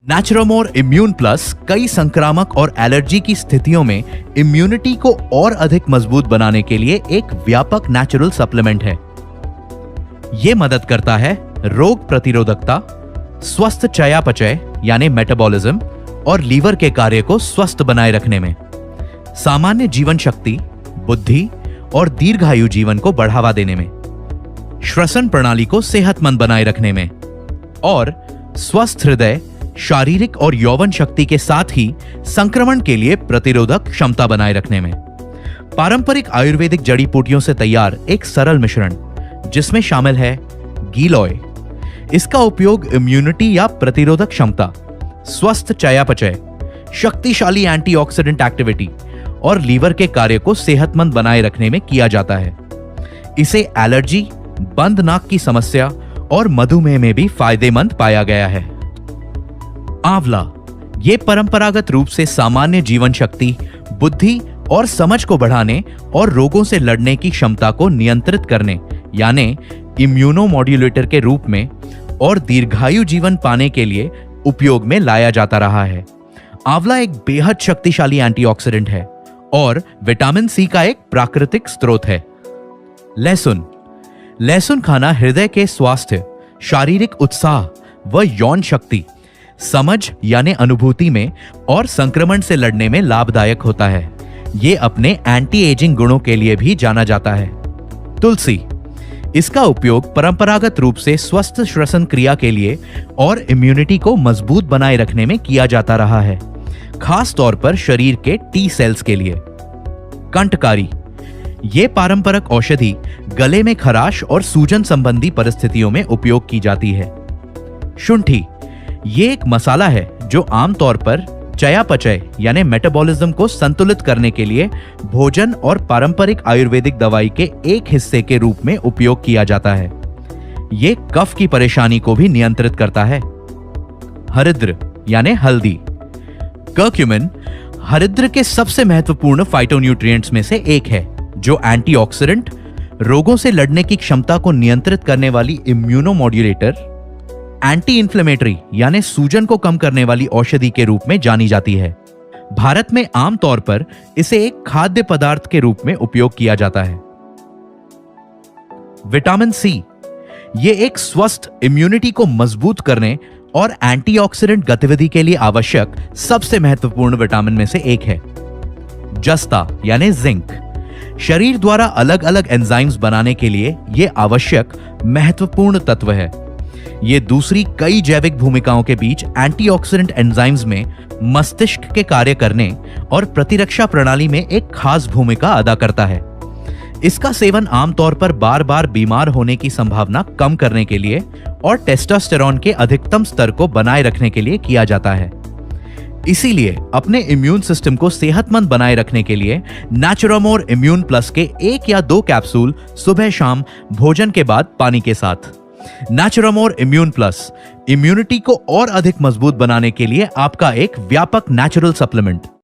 नेचुरोमोर immune plus कई संक्रामक और एलर्जी की स्थितियों में इम्यूनिटी को और अधिक मजबूत बनाने के लिए एक व्यापक नेचुरल सप्लीमेंट है। यह मदद करता है रोग प्रतिरोधकता, स्वस्थ चयापचय यानी मेटाबॉलिज्म और लीवर के कार्य को स्वस्थ बनाए रखने में, सामान्य जीवन शक्ति, बुद्धि और दीर्घायु जीवन को बढ़ावा देने में, श्वसन प्रणाली को सेहतमंद बनाए रखने में और स्वस्थ हृदय, शारीरिक और यौवन शक्ति के साथ ही संक्रमण के लिए प्रतिरोधक क्षमता बनाए रखने में। पारंपरिक आयुर्वेदिक जड़ी बूटियों से तैयार एक सरल मिश्रण जिसमें शामिल है गीलोय। इसका उपयोग इम्यूनिटी या प्रतिरोधक क्षमता, स्वस्थ चयापचय, शक्तिशाली एंटीऑक्सीडेंट एक्टिविटी और लीवर के कार्य को सेहतमंद बनाए रखने में किया जाता है। इसे एलर्जी, बंद नाक की समस्या और मधुमेह में भी फायदेमंद पाया गया है। आंवला ये परंपरागत रूप से सामान्य जीवन शक्ति, बुद्धि और समझ को बढ़ाने और रोगों से लड़ने की क्षमता को नियंत्रित करने यानी इम्यूनोमॉड्यूलेटर के रूप में और दीर्घायु जीवन पाने के लिए उपयोग में लाया जाता रहा है। आंवला एक बेहद शक्तिशाली एंटीऑक्सीडेंट है और विटामिन सी का एक प्राकृतिक स्रोत है। लहसुन लहसुन खाना हृदय के स्वास्थ्य, शारीरिक उत्साह व यौन शक्ति, समझ यानी अनुभूति में और संक्रमण से लड़ने में लाभदायक होता है। यह अपने एंटी एजिंग गुणों के लिए भी जाना जाता है। तुलसी इसका उपयोग परंपरागत रूप से स्वस्थ श्वसन क्रिया के लिए और इम्यूनिटी को मजबूत बनाए रखने में किया जाता रहा है, खास तौर पर शरीर के टी सेल्स के लिए। कंठकारी ये पारंपरिक औषधि गले में खराश और सूजन संबंधी परिस्थितियों में उपयोग की जाती है। शुंठी ये एक मसाला है जो आमतौर पर चयापचय यानी मेटाबॉलिज्म को संतुलित करने के लिए भोजन और पारंपरिक आयुर्वेदिक दवाई के एक हिस्से के रूप में उपयोग किया जाता है। ये कफ की परेशानी को भी नियंत्रित करता है। हरिद्र यानी हल्दी कर्क्यूमिन हरिद्र के सबसे महत्वपूर्ण फाइटोन्यूट्रिएंट्स में से एक है जो एंटीऑक्सीडेंट, रोगों से लड़ने की क्षमता को नियंत्रित करने वाली इम्यूनोमॉड्यूलेटर, एंटी इन्फ्लेमेटरी यानी सूजन को कम करने वाली औषधि के रूप में जानी जाती है। भारत में आमतौर पर इसे एक खाद्य पदार्थ के रूप में उपयोग किया जाता है। विटामिन सी ये एक स्वस्थ इम्यूनिटी को मजबूत करने और एंटीऑक्सीडेंट गतिविधि के लिए आवश्यक सबसे महत्वपूर्ण विटामिन में से एक है। जस्ता यानी जिंक शरीर द्वारा अलग अलग एंजाइम्स बनाने के लिए यह आवश्यक महत्वपूर्ण तत्व है। ये दूसरी कई जैविक भूमिकाओं के बीच एंटीऑक्सीडेंट एंजाइम्स में मस्तिष्क के कार्य करने और प्रतिरक्षा प्रणाली में एक खास भूमिका अदा करता है। इसका सेवन आमतौर पर बार बार बीमार होने की संभावना कम करने के लिए और टेस्टोस्टेरोन के अधिकतम स्तर को बनाए रखने के लिए किया जाता है। इसीलिए अपने इम्यून सिस्टम को सेहतमंद बनाए रखने के लिए नेचुरोमोर इम्यून प्लस के 1 या 2 कैप्सूल सुबह शाम भोजन के बाद पानी के साथ। नेचुरोमोर इम्यून प्लस इम्यूनिटी को और अधिक मजबूत बनाने के लिए आपका एक व्यापक नेचुरल सप्लीमेंट।